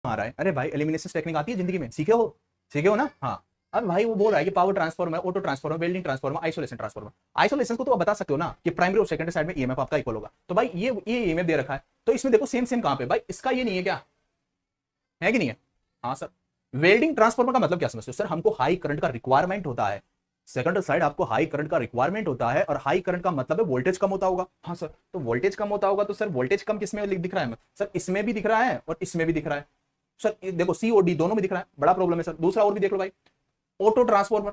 आ रहा है, अरे भाई एलिमिनेशन टेक्निक आती है जिंदगी में, सीखे हो ना। हाँ, अब भाई वो बोल रहा है कि power transformer, auto transformer, welding transformer, isolation transformer. Isolation को तो आप बता सकते हो ना कि प्राइमरी और सेकेंडरी साइड में ईएमएफ आपका इक्वल होगा। तो भाई ये ईएमएफ दे रखा है, तो इसमें देखो सेम सेम कहां पे भाई, इसका ये नहीं है क्या, है कि नहीं है। हाँ सर, वेल्डिंग ट्रांसफॉर्मर का मतलब क्या समझते हो सर, हमको हाई करंट का रिक्वायरमेंट होता है, सेकंडरी साइड आपको हाई करंट का रिक्वायरमेंट होता है, और हाई करंट का मतलब है वोल्टेज कम होता होगा। हाँ सर, तो वोल्टेज कम होता होगा, तो सर वोल्टेज कम किसमें दिख रहा है सर, इसमें भी दिख रहा है और इसमें भी दिख रहा है सर, देखो सी और डी दोनों में दिख रहा है, बड़ा प्रॉब्लम है सर। दूसरा और भी देख लो भाई, ऑटो ट्रांसफॉर्मर,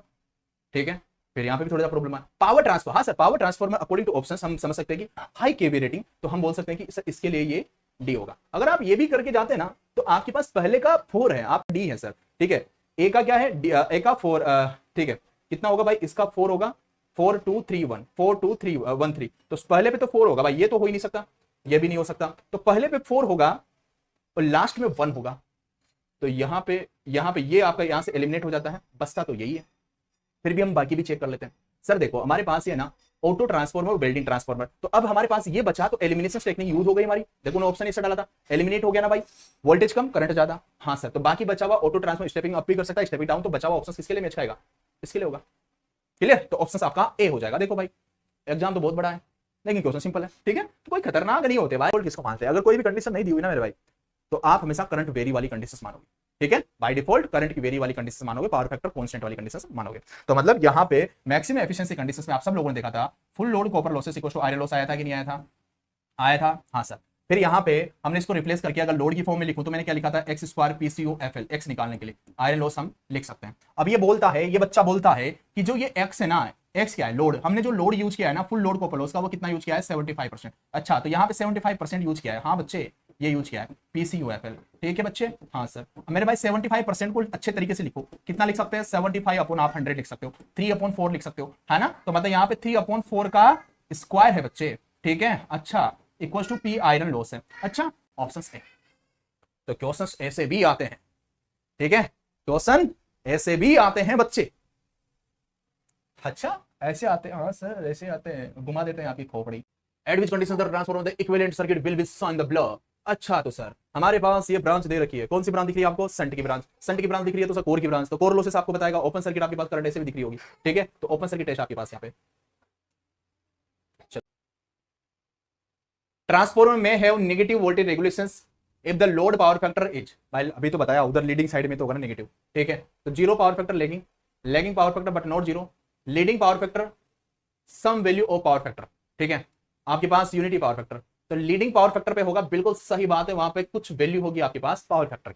ठीक है, फिर यहाँ पे भी थोड़ा सा प्रॉब्लम है। पावर ट्रांसफर, हाँ sir, power transformer according to option हम समझ सकते हैं कि हाई केवी रेटिंग, तो हम बोल सकते हैं कि सर इसके लिए ये डी होगा। अगर आप ये भी करके जाते हैं ना, तो आपके पास पहले का 4 है, आप डी है सर, ठीक है। ए का क्या है, ए का 4, ठीक है, कितना होगा भाई, इसका 4 होगा, 4 2 3 1, 4 2 3 1 3, तो पहले पे तो 4 होगा भाई, ये तो हो ही नहीं सकता, ये भी नहीं हो सकता, तो पहले पे 4 होगा और लास्ट में 1 होगा, तो यहाँ पे ये आपका यहाँ से एलिमिनेट हो जाता है, बचता तो यही है। फिर भी हम बाकी भी चेक कर लेते हैं। सर देखो हमारे पास ये ना ऑटो ट्रांसफॉर्मर और वेल्डिंग ट्रांसफॉर्मर, तो अब हमारे पास ये बचा, तो एलिमिनेशन टेक्निक यूज हो गई हमारी। देखो ना ऑप्शन इससे डाला था, एलिमिनेट हो गया ना भाई, वोल्टेज कम करंट ज्यादा। हाँ सर, तो बाकी बचा हुआ ऑटो ट्रांसफॉर्मर स्टेपिंग अप भी कर सकता है, स्टेपिंग डाउन, तो बचा हुआ ऑप्शन किसके लिए मैच खाएगा, इसके लिए होगा। क्लियर, तो ऑप्शन आपका ए हो जाएगा। देखो भाई एग्जाम तो बहुत बड़ा है, लेकिन क्वेश्चन सिंपल है, ठीक है, तो कोई खतरनाक नहीं होते भाई। किसको मानते हैं, अगर कोई भी कंडीशन नहीं दी हुई ना मेरे भाई, तो आप हमेशा करंट वेरी वाली कंडीशन मानोगे, ठीक है, बाय डिफॉल्ट करंट की वेरी वाली कंडीशन मानोगे, पावर फैक्टर कांस्टेंट वाली कंडीशन मानोगे। तो मतलब यहाँ पे मैक्सिमम एफिशिएंसी कंडीशन में आप सब लोगों ने देखा था, full load copper losses equal to iron loss आया था कि नहीं आया था, आया था। हाँ सर, फिर यहाँ पे हमने इसको रिप्लेस करके अगर लोड की फॉर्म में लिखूं, तो मैंने क्या लिखा था, x square PCU F L, x निकालने के लिए आयरन लॉस हम लिख सकते हैं। अब ये बोलता है, ये बच्चा बोलता है कि जो ये एक्स है ना, एक्स क्या है, लोड, हमने जो लोड यूज किया है ना, फुल लोड कॉपर लॉस का, वो कितना यूज किया है, 75%। अच्छा, तो यहाँ पे 75% यूज किया है, हाँ बच्चे ये यूज किया है पीसीयूएफएल, ठीक है बच्चे। हाँ सर, मेरे भाई 75% को अच्छे तरीके से लिखो, कितना लिख सकते हैं, 75 अपॉन आप 100 लिख सकते हो, 3 अपॉन 4 लिख सकते हो, है ना। तो मतलब यहाँ पे 3 अपॉन 4 का स्क्वायर है बच्चे, ठीक है। अच्छा, equal to P iron loss है। अच्छा, ऑप्शन ए, तो क्वेश्चन ऐसे भी आते हैं, ठीक है, क्वेश्चन ऐसे भी आते हैं बच्चे। अच्छा, ऐसे आते हैं, हाँ सर ऐसे आते हैं, घुमा देते हैं आपकी खोपड़ी। Eight which condition the transformer the equivalent circuit will be shine the blur. अच्छा, तो सर हमारे पास ये ब्रांच दे रखी है, कौन सी ब्रांच दिख रही है आपको, संट की ब्रांच, संट की ब्रांच दिख रही है, तो सर कोर की ब्रांच, तो कोर लॉसेस आपको बताएगा, ओपन सर्किट आपके पास करंट ऐसे भी दिख रही होगी, ठीक है, तो ओपन सर्किट टेस्ट आपके पास यहाँ पे। ट्रांसफॉर्मर में है negative voltage regulations if the load power factor is, भाई अभी तो बताया उधर लीडिंग साइड में तो होगा ना नेगेटिव, ठीक है, तो zero power factor, lagging, lagging power factor but not zero, leading power factor, some value of power factor, ठीक है, आपके पास यूनिटी पावर फैक्टर, तो लीडिंग पावर फैक्टर पे होगा, बिल्कुल सही बात है, वहां पे कुछ वैल्यू होगी आपके पास पावर फैक्टर की,